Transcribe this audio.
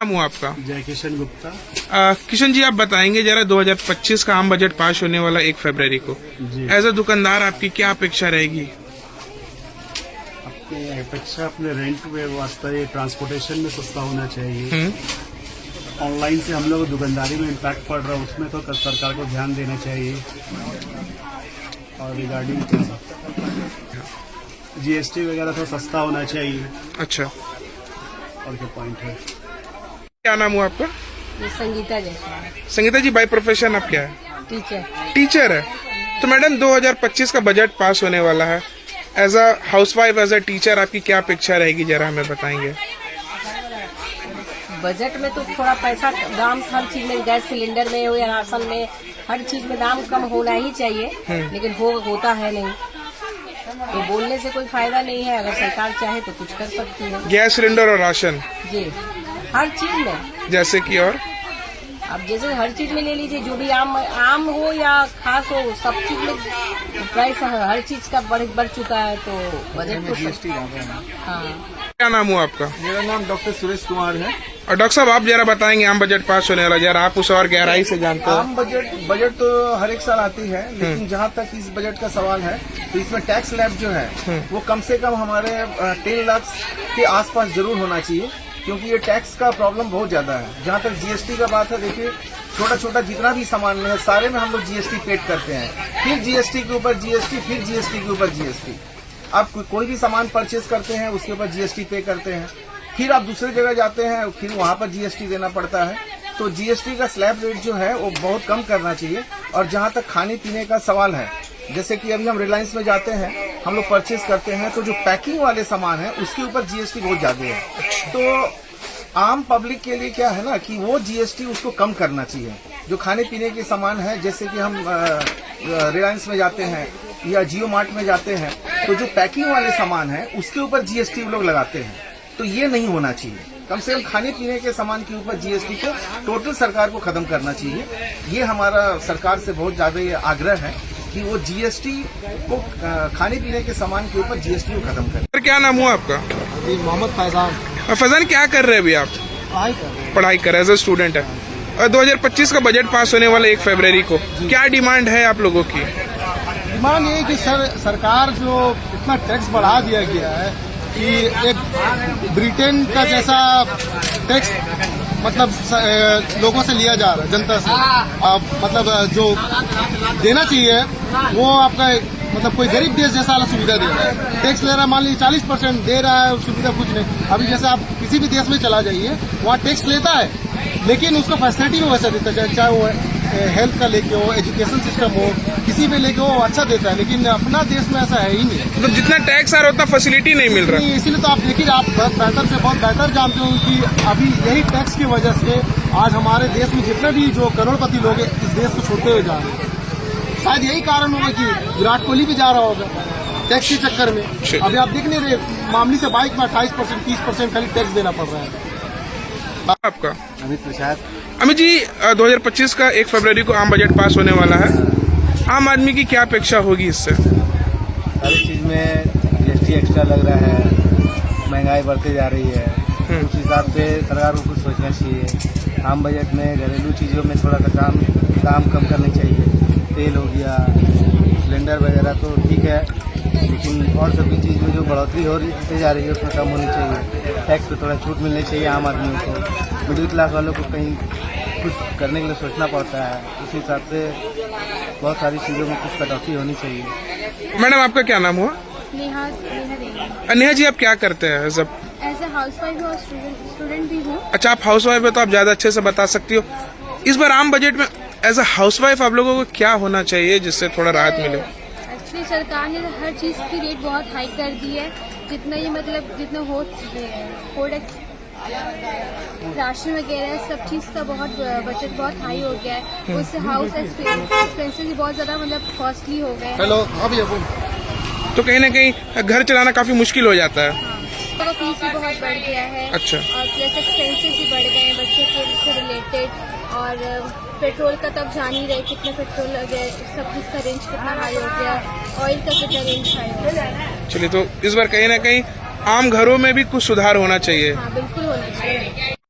नाम हुआ आपका? जय किशन गुप्ता। किशन जी, आप बताएंगे जरा 2025 का आम बजट पास होने वाला 1 फरवरी को, एज अ दुकानदार आपकी क्या अपेक्षा रहेगी? अपनी अपेक्षा अपने रेंट में वास्ते ट्रांसपोर्टेशन में सस्ता होना चाहिए। ऑनलाइन से हम लोग दुकानदारी में इम्पैक्ट पड़ रहा है, उसमें तो सरकार को ध्यान देना चाहिए। और रिगार्डिंग जीएसटी वगैरह तो सस्ता होना चाहिए। अच्छा, और क्या पॉइंट है? क्या नाम हुआ आपका? ये संगीता जैसा संगीता जी, बाय प्रोफेशन आप क्या है? टीचर। टीचर है। तो मैडम 2025 का बजट पास होने वाला है, as a housewife, as a teacher आपकी क्या अपेक्षा रहेगी, जरा हमें बताएंगे। बजट में तो थोड़ा पैसा दाम हर चीज में, गैस सिलेंडर में हो या राशन में, हर चीज में दाम कम होना ही चाहिए, लेकिन होता है नहीं। तो बोलने से कोई फायदा नहीं है, अगर सरकार चाहे तो कुछ कर सकती है। गैस सिलेंडर और राशन जी, हर चीज में। जैसे कि और अब जैसे हर चीज में ले लीजिए, जो भी आम हो या खास हो, सब चीज में प्राइस हर चीज का बढ़ चुका है। तो बजट तो जीएसटी हाँ। क्या नाम हुआ आपका? मेरा नाम डॉक्टर सुरेश कुमार है। और डॉक्टर साहब, आप जरा बताएंगे आम बजट पास होने वाला, जरा आप उसे और गहराई से जानते हो। आम बजट तो हर एक साल आती है, लेकिन जहाँ तक इस बजट का सवाल है तो इसमें टैक्स स्लैब जो है वो कम से कम हमारे 10 लाख के आसपास जरूर होना चाहिए, क्योंकि ये टैक्स का प्रॉब्लम बहुत ज्यादा है। जहाँ तक जीएसटी का बात है, देखिए छोटा छोटा जितना भी सामान है सारे में हम लोग जीएसटी पेड करते हैं, फिर जीएसटी के ऊपर जीएसटी, फिर जीएसटी के ऊपर जीएसटी। आप कोई भी सामान परचेज करते हैं उसके ऊपर जीएसटी पे करते हैं, फिर आप दूसरी जगह जाते हैं फिर वहां पर जीएसटी देना पड़ता है। तो जीएसटी का स्लैब रेट जो है वो बहुत कम करना चाहिए। और जहां तक खाने पीने का सवाल है, जैसे कि अभी हम रिलायंस में जाते हैं, हम लोग परचेज करते हैं, तो जो पैकिंग वाले सामान है उसके ऊपर जीएसटी बहुत ज्यादा है। तो आम पब्लिक के लिए क्या है ना कि वो जीएसटी उसको कम करना चाहिए। जो खाने पीने के सामान है, जैसे कि हम रिलायंस में जाते हैं या जियो मार्ट में जाते हैं, तो जो पैकिंग वाले सामान है उसके ऊपर जीएसटी वो लोग लगाते हैं। तो ये नहीं होना चाहिए। कम से कम खाने पीने के सामान के ऊपर जीएसटी को टोटल सरकार को खत्म करना चाहिए। ये हमारा सरकार से बहुत ज्यादा ये आग्रह है कि वो जीएसटी को खाने पीने के सामान के ऊपर जीएसटी को खत्म करे। क्या नाम हुआ आपका? मोहम्मद फैजान। फैजान, क्या कर रहे हैं अभी आप? पढ़ाई कर रहे हैं, एज अ स्टूडेंट है। और 2025 का बजट पास होने वाला 1 फरवरी को, क्या डिमांड है आप लोगों की? डिमांड ये कि सरकार जो इतना टैक्स बढ़ा दिया गया है कि एक ब्रिटेन का जैसा टैक्स मतलब लोगों से लिया जा रहा है, जनता से। मतलब जो देना चाहिए वो आपका मतलब कोई गरीब देश जैसा वाला सुविधा दे रहा है। टैक्स ले रहा है, मान लीजिए 40% दे रहा है, सुविधा कुछ नहीं। अभी जैसे आप किसी भी देश में चला जाइए, वहाँ टैक्स लेता है, लेकिन उसका फैसिलिटी भी वैसा देता है, चाहे वो हेल्थ का लेके हो, एजुकेशन सिस्टम हो, किसी में लेके हो अच्छा देता है। लेकिन अपना देश में ऐसा है ही नहीं। मतलब जितना टैक्स आ रहा है उतना फैसिलिटी नहीं मिल रहा। इसीलिए तो आप देखिए, आप बेहतर से बहुत बेहतर जानते हो कि अभी यही टैक्स की वजह से आज हमारे देश में जितने भी जो करोड़पति लोग हैं इस देश को छोड़ते हुए जा रहे हैं। शायद यही कारण होगा कि विराट कोहली भी जा रहा होगा टैक्स के चक्कर में। अभी आप देख नहीं रहे, मामूली से बाइक में 28%, 30% खाली टैक्स देना पड़ रहा है। आपका? अमित प्रसाद। अमित जी, 2025 का 1 फरवरी को आम बजट पास होने वाला है, आम आदमी की क्या अपेक्षा होगी इससे? हर चीज में जीएसटी एक्स्ट्रा लग रहा है, महंगाई बढ़ती जा रही है, उस हिसाब से सरकार को कुछ सोचना चाहिए। आम बजट में घरेलू चीज़ों में थोड़ा सा दाम कम करने चाहिए। तेल हो गया, सिलेंडर वगैरह तो ठीक है, लेकिन और सभी चीज़ में जो बढ़ोतरी हो रही जा रही है उसमें कम होनी चाहिए। टैक्स पे थोड़ा छूट मिलनी चाहिए आम आदमियों को। मिडिल क्लास वालों को कहीं कुछ करने के लिए सोचना पड़ता है, उस हिसाब से बहुत सारी चीज़ों में कुछ कटौती होनी चाहिए। मैडम, आपका क्या नाम हुआ? नेहा देवी। नेहा जी, आप क्या करते हैं? एज ए हाउसवाइफ और स्टूडेंट भी हूँ। अच्छा, आप हाउसवाइफ है तो आप ज्यादा अच्छे से बता सकती हो। इस बार आम बजट में एज अ हाउसवाइफ आप लोगों को क्या होना चाहिए जिससे थोड़ा राहत मिले? एक्चुअली सरकार ने हर चीज़ की रेट बहुत हाई कर दी है, जितना ये मतलब जितना हो राशन वगैरह सब चीज़ का बहुत बजट बहुत हाई हो गया है। उससे हाउस एक्सपेंसेस भी बहुत ज़्यादा मतलब कॉस्टली हो गए। हेलो, अभी तो कहीं ना कहीं घर चलाना काफी मुश्किल हो जाता है। तो फीस भी बहुत बढ़ गया है। अच्छा। और प्लस एक्सपेंसेस भी बढ़ गए हैं बच्चों के से रिलेटेड। और पेट्रोल का तब जान ही रहे कितने पेट्रोल सब चीज़ का रेंज कितना हाई हो गया, ऑयल का कितना रेंज हाई हो गया। चलिए, तो इस बार कहीं ना कहीं आम घरों में भी कुछ सुधार होना चाहिए। हाँ, बिल्कुल होना चाहिए।